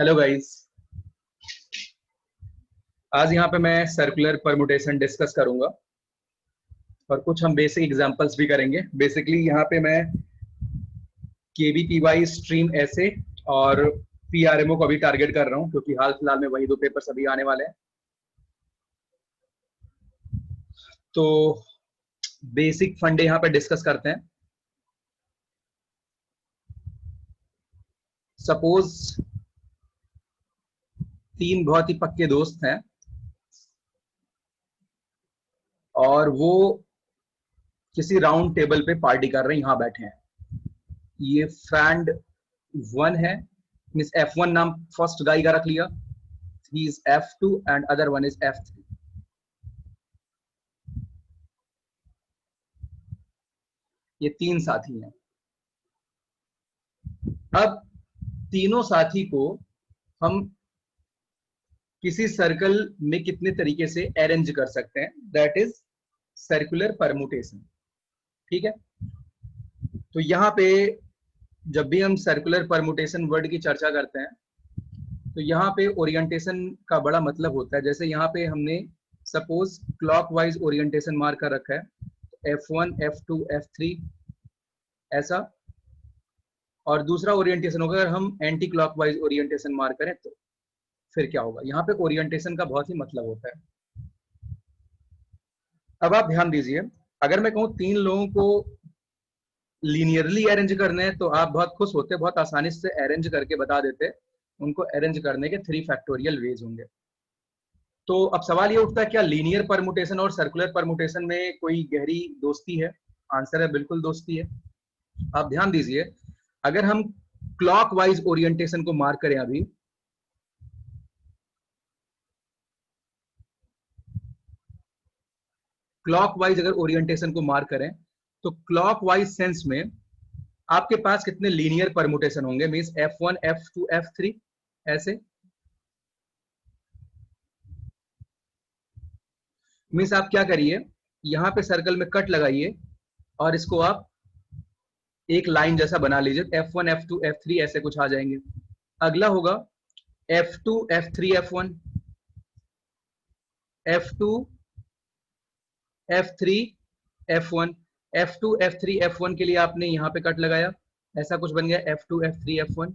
Hello guys. आज यहाँ पे मैं सर्कुलर परमुटेशन डिस्कस करूंगा और कुछ हम बेसिक एग्जांपल्स भी करेंगे। बेसिकली यहाँ पे मैं केबीपीवाई स्ट्रीम ऐसे और पीआरएमओ को अभी टारगेट कर रहा हूँ क्योंकि हाल फिलहाल में वही दो पेपर्स अभी आने वाले हैं। तो बेसिक फंडे यहाँ पे डिस्कस करते हैं। सपोज तीन बहुत ही पक्के दोस्त हैं और वो किसी राउंड टेबल पे पार्टी कर रहे हैं, यहाँ बैठे हैं। ये फ्रेंड 1 है, मींस F1 नाम फर्स्ट गाय का रख लिया, he is F2 and other one is F3। ये तीन साथी हैं। अब तीनों साथी को हम किसी सर्कल में कितने तरीके से अरेंज कर सकते हैं, दैट इज सर्कुलर परमुटेशन। ठीक है, तो यहां पे जब भी हम सर्कुलर परमुटेशन वर्ड की चर्चा करते हैं तो यहाँ पे ओरिएंटेशन का बड़ा मतलब होता है। जैसे यहाँ पे हमने सपोज क्लॉकवाइज ओरिएंटेशन मार्क कर रखा है, F1, F2, F3 ऐसा, और दूसरा ओरिएंटेशन होगा अगर हम एंटी क्लॉकवाइज ओरिएंटेशन मार्क करें तो फिर क्या होगा। यहाँ पे ओरिएंटेशन का बहुत ही मतलब होता है। अब आप ध्यान दीजिए, अगर मैं कहूँ तीन लोगों को लीनियरली अरेंज करने हैं तो आप बहुत खुश होते, बहुत आसानी से अरेंज करके बता देते उनको अरेंज करने के 3 फैक्टोरियल वेज होंगे। तो अब सवाल ये उठता है, क्या लीनियर परमुटेशन और सर्कुलर परमुटेशन में कोई गहरी दोस्ती है? आंसर है बिल्कुल दोस्ती है। आप ध्यान दीजिए, अगर हम क्लॉकवाइज ओरिएंटेशन को मार्क करें, अभी क्लॉकवाइज अगर ओरिएंटेशन को मार्क करें तो क्लॉकवाइज सेंस में आपके पास कितने लीनियर परमुटेशन होंगे, मींस F1, F2, F3 ऐसे। मींस आप क्या करिए, यहां पे सर्कल में कट लगाइए और इसको आप एक लाइन जैसा बना लीजिए, F1, F2, F3 ऐसे कुछ आ जाएंगे। अगला होगा F2, F3, F1, F2, F3, F1, F2, F3, F1 के लिए आपने यहां पे कट लगाया, ऐसा कुछ बन गया F2, F3, F1,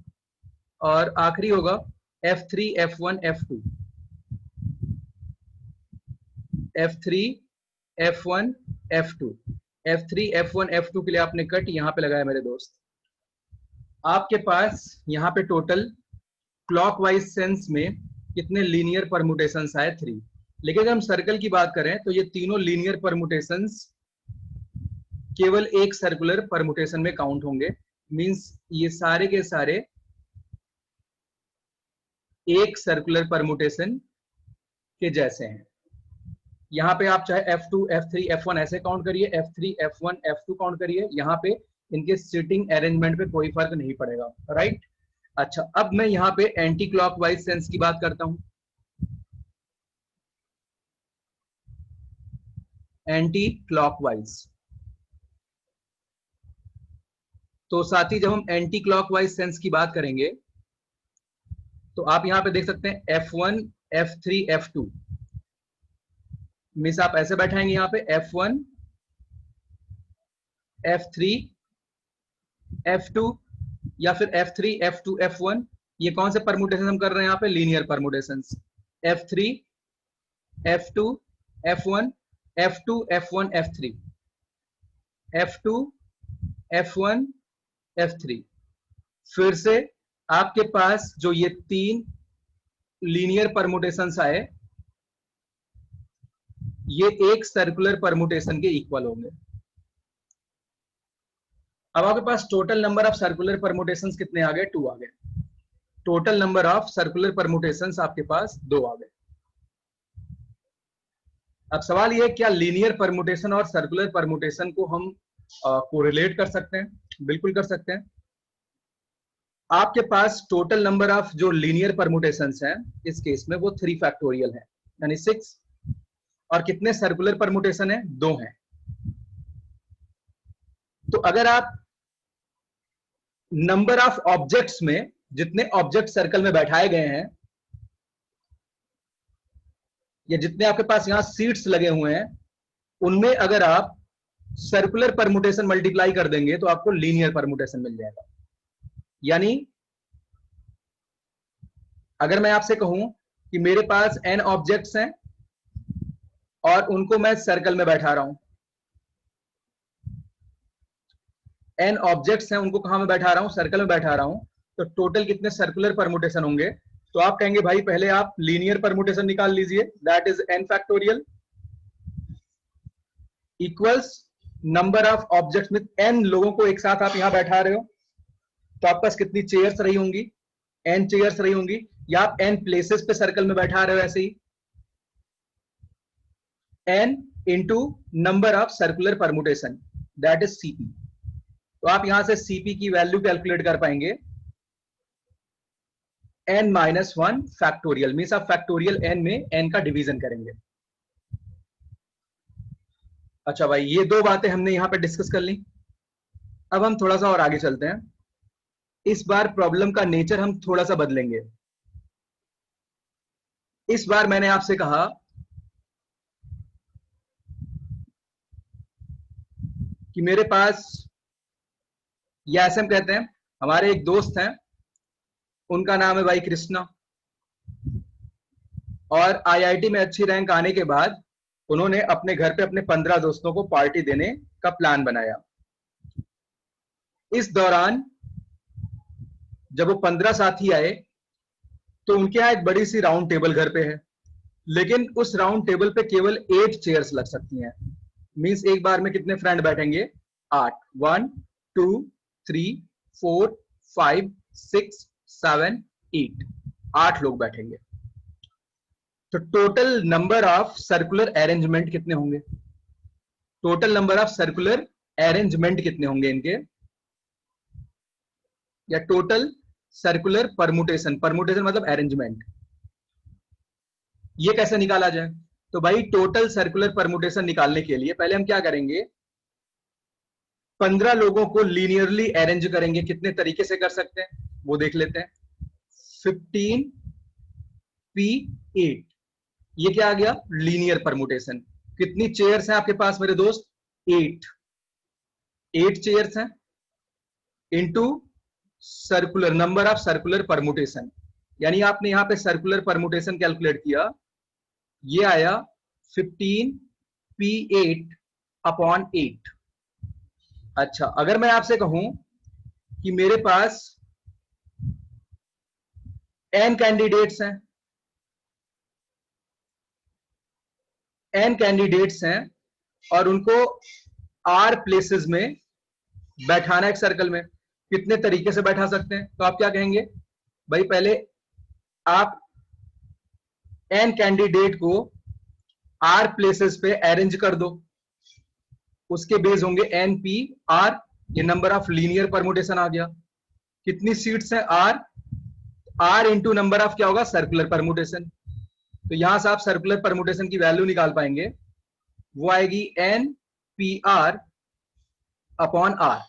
और आखिरी होगा F3, F1, F2, F3, F1, F2, F3, F1, F2 के लिए आपने कट यहां पे लगाया मेरे दोस्त। आपके पास यहां पे टोटल क्लॉकवाइज सेंस में कितने लीनियर परमुटेशंस आए? 3। लेकिन अगर हम सर्कल की बात करें तो ये तीनों लीनियर परमुटेशंस केवल एक सर्कुलर परमुटेशन में काउंट होंगे। मींस ये सारे के सारे एक सर्कुलर परमुटेशन के जैसे हैं। यहाँ पे आप चाहे F2, F3, F1 ऐसे काउंट करिए, F3, F1, F2 काउंट करिए, यहाँ पे इनके सिटिंग अरेंजमेंट पे कोई फर्क नहीं पड़ेगा, राइट। अच्छा, अब मैं यहाँ पे एंटी क्लॉकवाइज सेंस की बात करता हूं। एंटी क्लॉकवाइज, तो साथ ही जब हम एंटी क्लॉकवाइज सेंस की बात करेंगे तो आप यहां पे देख सकते हैं F1, F3, F2, मींस आप ऐसे बैठाएंगे यहाँ पे F1, F3, F2 या फिर F3, F2, F1। ये कौन से परमुटेशन हम कर रहे हैं यहाँ पे? Linear permutations. F3, F2, F1, F2, F1, F3, F2, F1, F3। फिर से आपके पास जो ये तीन लीनियर परमुटेशंस आए, ये एक सर्कुलर परमुटेशन के इक्वल होंगे। अब आपके पास total number of circular permutations कितने आ गए? 2 आ गए। Total number of circular permutations आपके पास 2 आ गए। अब सवाल ये है, क्या लीनियर परमुटेशन और सर्कुलर परमुटेशन को हम कोरिलेट कर सकते हैं? बिल्कुल कर सकते हैं। आपके पास टोटल नंबर ऑफ जो लीनियर परमुटेशंस हैं इस केस में वो 3 फैक्टोरियल है, यानी 6। और कितने सर्कुलर परमुटेशन है? 2 हैं। तो अगर आप नंबर ऑफ ऑब्जेक्ट्स में जितने ऑब्जेक्ट सर्कल में बैठाए गए हैं या जितने आपके पास यहां सीट्स लगे हुए हैं, उनमें अगर आप सर्कुलर परमुटेशन मल्टीप्लाई कर देंगे तो आपको लीनियर परमुटेशन मिल जाएगा। यानी अगर मैं आपसे कहूं कि मेरे पास n ऑब्जेक्ट्स हैं और उनको मैं सर्कल में बैठा रहा हूं, n ऑब्जेक्ट्स हैं, उनको कहां में बैठा रहा हूं, सर्कल में बैठा रहा हूं, तो टोटल कितने सर्कुलर परमुटेशन होंगे? तो आप कहेंगे भाई पहले आप लीनियर परमुटेशन निकाल लीजिए, that is n factorial equals number of objects में n लोगों को एक साथ आप यहां बैठा रहे हो, तो आपके पास कितनी चेयर्स रही होंगी? n चेयर्स रही होंगी, या आप n प्लेसेस पे सर्कल में बैठा रहे हो, ऐसे ही n into number of circular permutation, that is cp। तो आप यहां से cp की वैल्यू कैलकुलेट कर पाएंगे, n minus one factorial, means आप फैक्टोरियल n में n का डिवीजन करेंगे। अच्छा भाई, ये दो बातें हमने यहां पे डिस्कस कर ली। अब हम थोड़ा सा और आगे चलते हैं। इस बार प्रॉब्लम का नेचर हम थोड़ा सा बदलेंगे। इस बार मैंने आपसे कहा कि मेरे पास, या ऐसे हम कहते हैं, हमारे एक दोस्त हैं, उनका नाम है भाई कृष्णा, और आईआईटी में अच्छी रैंक आने के बाद उन्होंने अपने घर पे अपने 15 दोस्तों को पार्टी देने का प्लान बनाया। इस दौरान जब वो 15 साथी आए तो उनके यहाँ एक बड़ी सी राउंड टेबल घर पे है, लेकिन उस राउंड टेबल पे केवल 8 चेयर्स लग सकती हैं। मींस एक बार में कितने फ्रेंड बैठेंगे? 8। 1 2 3 4 5 6 7 8, 8 लोग बैठेंगे। तो total number of circular arrangement कितने होंगे? Total number of circular arrangement कितने होंगे इनके, या टोटल सर्कुलर परमुटेशन, परमुटेशन मतलब अरेंजमेंट, ये कैसे निकाला जाए? तो भाई टोटल सर्कुलर परमुटेशन निकालने के लिए पहले हम क्या करेंगे, 15 लोगों को लीनियरली अरेंज करेंगे। कितने तरीके से कर सकते हैं वो देख लेते हैं। 15p8, ये क्या आ गया? Linear permutation. कितनी चेयर्स हैं आपके पास मेरे दोस्त? 8। 8 चेयर्स हैं into circular, number of circular permutation, यानी आपने यहां पे सर्कुलर परमुटेशन कैलकुलेट किया, ये आया 15p8 अपॉन 8। अच्छा, अगर मैं आपसे कहूं कि मेरे पास n कैंडिडेट्स हैं, n कैंडिडेट्स हैं और उनको r प्लेसेस में बैठाना एक सर्कल में, कितने तरीके से बैठा सकते हैं? तो आप क्या कहेंगे भाई, पहले आप n कैंडिडेट को r प्लेसेस पे अरेंज कर दो, उसके बेस होंगे n p r, ये नंबर ऑफ लीनियर परमुटेशन आ गया। कितनी सीट्स हैं? r, r into number of क्या होगा? Circular permutation. तो यहां से आप सर्कुलर परमुटेशन की वैल्यू निकाल पाएंगे, वो आएगी n p r upon r।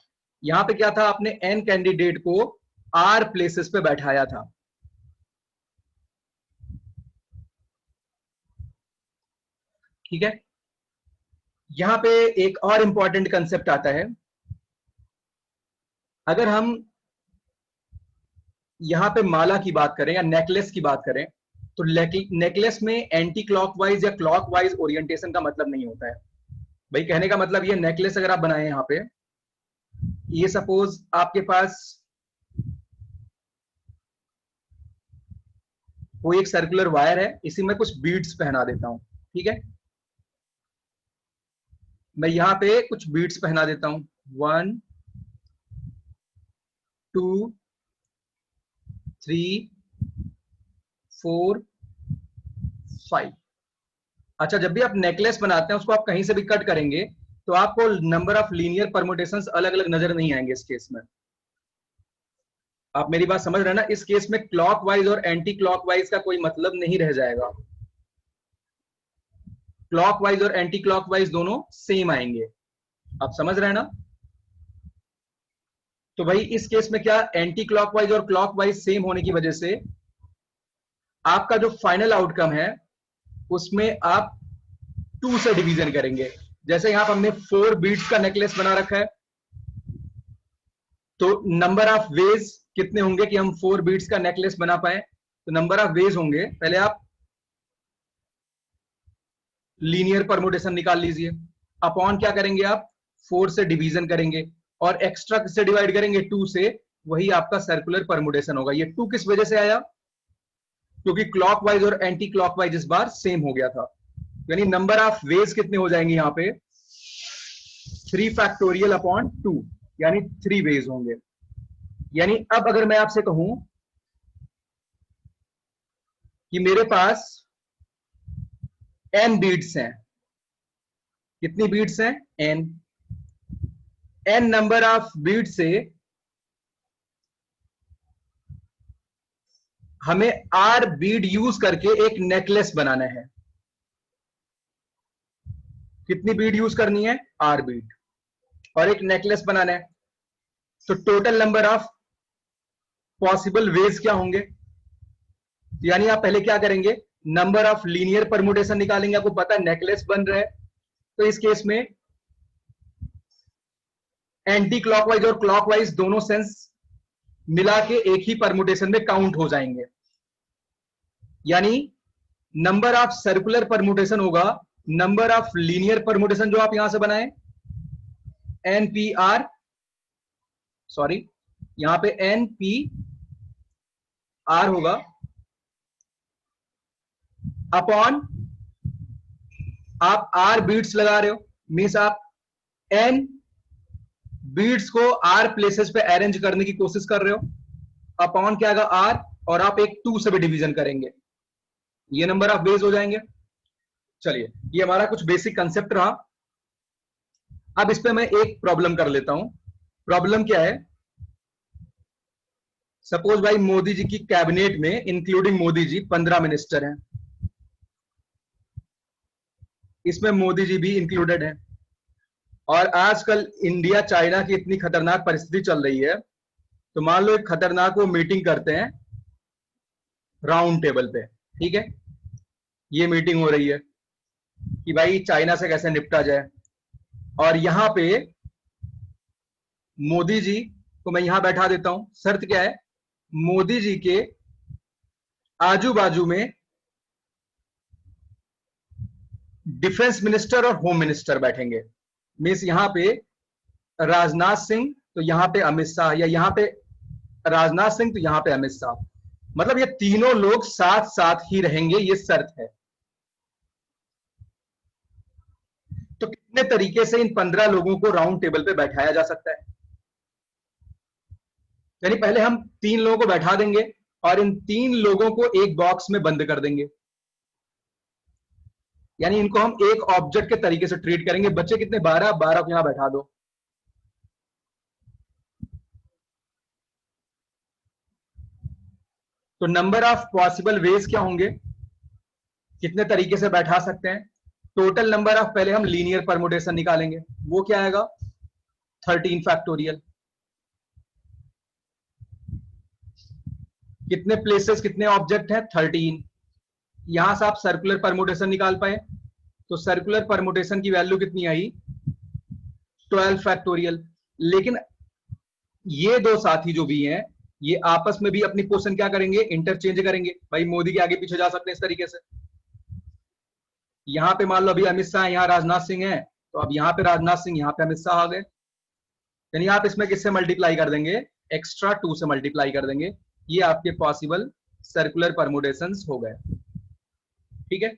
यहां पे क्या था, आपने n कैंडिडेट को r प्लेसेस पे बैठाया था। ठीक है, यहां पे एक और इंपॉर्टेंट कंसेप्ट आता है। अगर हम यहां पे माला की बात करें या नेकलेस की बात करें, तो नेकलेस में एंटी क्लॉकवाइज या क्लॉकवाइज ओरिएंटेशन का मतलब नहीं होता है। भाई कहने का मतलब ये, नेकलेस अगर आप बनाए यहां पे, ये सपोज आपके पास कोई एक सर्कुलर वायर है, इसी में कुछ बीड्स पहना देता हूं, ठीक है, मैं यहां पे कुछ बीड्स पहना देता हूं, 1 2 3 4 5। अच्छा, जब भी आप नेकलेस बनाते हैं उसको आप कहीं से भी कट करेंगे तो आपको नंबर ऑफ लीनियर परमुटेशंस अलग अलग नजर नहीं आएंगे। इस केस में आप मेरी बात समझ रहे हैं ना? इस केस में क्लॉकवाइज और एंटी क्लॉकवाइज का कोई मतलब नहीं रह जाएगा। क्लॉकवाइज और एंटी क्लॉकवाइज दोनों सेम आएंगे। आप समझ रहे हैं ना? तो भाई इस केस में क्या, एंटी क्लॉकवाइज और क्लॉकवाइज सेम होने की वजह से आपका जो फाइनल आउटकम है उसमें आप 2 से डिवीजन करेंगे। जैसे यहां पर हमने 4 बीट्स का नेकलेस बना रखा है, तो नंबर ऑफ वेज कितने होंगे कि हम 4 बीट्स का नेकलेस बना पाए, तो नंबर ऑफ वेज होंगे, पहले आप लीनियर परमुटेशन निकाल लीजिए, अपॉन क्या करेंगे आप 4 से डिवीजन करेंगे और एक्स्ट्रा से डिवाइड करेंगे 2 से, वही आपका सर्कुलर परमुटेशन होगा। ये 2 किस वजह से आया, क्योंकि क्लॉकवाइज और एंटी क्लॉकवाइज इस बार सेम हो गया था, यानी नंबर ऑफ वेज कितने हो जाएंगे यहां पे 3 फैक्टोरियल अपॉन 2, यानी 3 वेज होंगे। यानी अब अगर मैं आपसे कहूं कि मेरे पास n बीट्स हैं, कितनी बीट्स हैं n नंबर ऑफ बीट से हमें r बीट यूज करके एक नेकलेस बनाना है। कितनी बीट यूज करनी है, r बीट, और एक नेकलेस बनाना है। तो total number of possible ways क्या होंगे, यानी आप पहले क्या करेंगे, नंबर ऑफ लीनियर परमुटेशन निकालेंगे। आपको पता है नेकलेस बन रहा है, तो इस केस में एंटी क्लॉकवाइज और क्लॉकवाइज दोनों सेंस मिला के एक ही परमुटेशन में काउंट हो जाएंगे, यानी नंबर ऑफ सर्कुलर परमुटेशन होगा नंबर ऑफ लीनियर परमुटेशन जो आप यहां से बनाए NPR, सॉरी यहां पे NPR होगा अपॉन आप R बीट्स लगा रहे हो, मींस आप N बीट्स को R प्लेसेस पे अरेंज करने की कोशिश कर रहे हो, अपॉन क्या आएगा R, और आप एक 2 से भी डिवीजन करेंगे, ये नंबर ऑफ वेज हो जाएंगे। चलिए ये हमारा कुछ बेसिक कंसेप्ट रहा। अब इस पे मैं एक प्रॉब्लम कर लेता हूं। प्रॉब्लम क्या है, सपोज भाई मोदी जी की कैबिनेट में इंक्लूडिंग मोदी जी 15 मिनिस्टर हैं, इसमें मोदी जी भी इंक्लूडेड हैं, और आजकल इंडिया चाइना की इतनी खतरनाक परिस्थिति चल रही है, तो मान लो एक खतरनाक वो मीटिंग करते हैं राउंड टेबल पे, ठीक है, ये मीटिंग हो रही है कि भाई चाइना से कैसे निपटा जाए, और यहां पे मोदी जी को मैं यहां बैठा देता हूं। शर्त क्या है, मोदी जी के आजू बाजू में डिफेंस मिनिस्टर और होम मिनिस्टर बैठेंगे, मीन्स यहां पे राजनाथ सिंह तो यहां पे अमित शाह, या यहां पे राजनाथ सिंह तो यहां पे अमित शाह, मतलब ये तीनों लोग साथ साथ ही रहेंगे, ये शर्त है। तो कितने तरीके से इन 15 लोगों को राउंड टेबल पे बैठाया जा सकता है, यानी पहले हम 3 लोगों को बैठा देंगे और इन 3 लोगों को एक बॉक्स में बंद कर देंगे, यानी इनको हम एक ऑब्जेक्ट के तरीके से ट्रीट करेंगे। बच्चे कितने, 12, 12 को यहां बैठा दो। तो नंबर ऑफ पॉसिबल वेज क्या होंगे, कितने तरीके से बैठा सकते हैं। टोटल नंबर ऑफ, पहले हम लीनियर परमुटेशन निकालेंगे, वो क्या आएगा 13 फैक्टोरियल। कितने प्लेसेस कितने ऑब्जेक्ट हैं 13, यहां से आप सर्कुलर परमुटेशन निकाल पाए, तो सर्कुलर परमुटेशन की वैल्यू कितनी आई 12 फैक्टोरियल। लेकिन ये दो साथी जो भी हैं ये आपस में भी अपनी पोजीशन क्या करेंगे, इंटरचेंज करेंगे। भाई मोदी के आगे पीछे जा सकते हैं इस तरीके से, यहां पे मान लो अभी अमित शाह यहां राजनाथ सिंह है, तो अब यहां पे राजनाथ सिंह यहां पे अमित शाह आ गए, यानी आप इसमें किससे मल्टीप्लाई कर देंगे, एक्स्ट्रा 2 से मल्टीप्लाई कर देंगे। ये आपके पॉसिबल सर्कुलर परमुटेशंस हो गए, ठीक है।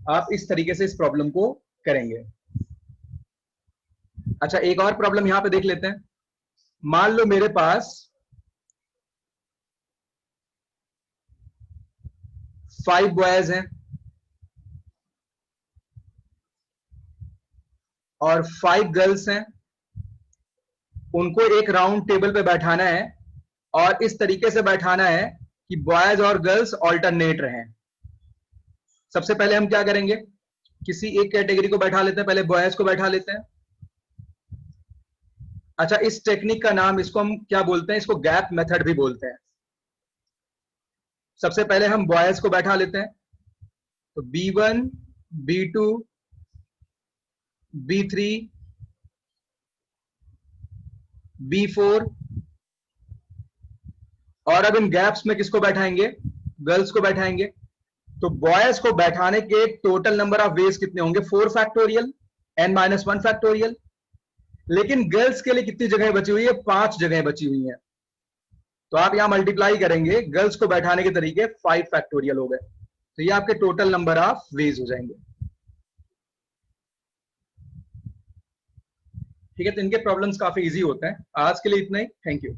आप इस तरीके से इस प्रॉब्लम को करेंगे। अच्छा एक और प्रॉब्लम यहां पे देख लेते हैं। मान लो मेरे पास 5 बॉयज हैं और 5 गर्ल्स हैं, उनको एक राउंड टेबल पे बैठाना है और इस तरीके से बैठाना है कि बॉयज और गर्ल्स ऑल्टरनेट रहें। सबसे पहले हम क्या करेंगे, किसी एक कैटेगरी को बैठा लेते हैं, पहले बॉयज को बैठा लेते हैं, अच्छा, इस टेक्निक का नाम, इसको हम क्या बोलते हैं, इसको गैप मेथड भी बोलते हैं। सबसे पहले हम बॉयज को बैठा लेते हैं, तो B1, B2, B3, B4, और अब इन गैप्स में किसको बैठाएंगे, गर्ल्स को बैठाएंगे। तो बॉयज को बैठाने के टोटल नंबर ऑफ वेज कितने होंगे, 4 फैक्टोरियल, n-1 फैक्टोरियल। लेकिन गर्ल्स के लिए कितनी जगह बची हुई है, 5 जगह बची हुई है। तो आप यहां मल्टीप्लाई करेंगे, गर्ल्स को बैठाने के तरीके 5 फैक्टोरियल हो गए, तो ये आपके टोटल नंबर ऑफ वेज हो जाएंगे। ठीक है, तो इनके प्रॉब्लम्स काफी इजी होते हैं। आज के लिए इतना ही, थैंक यू।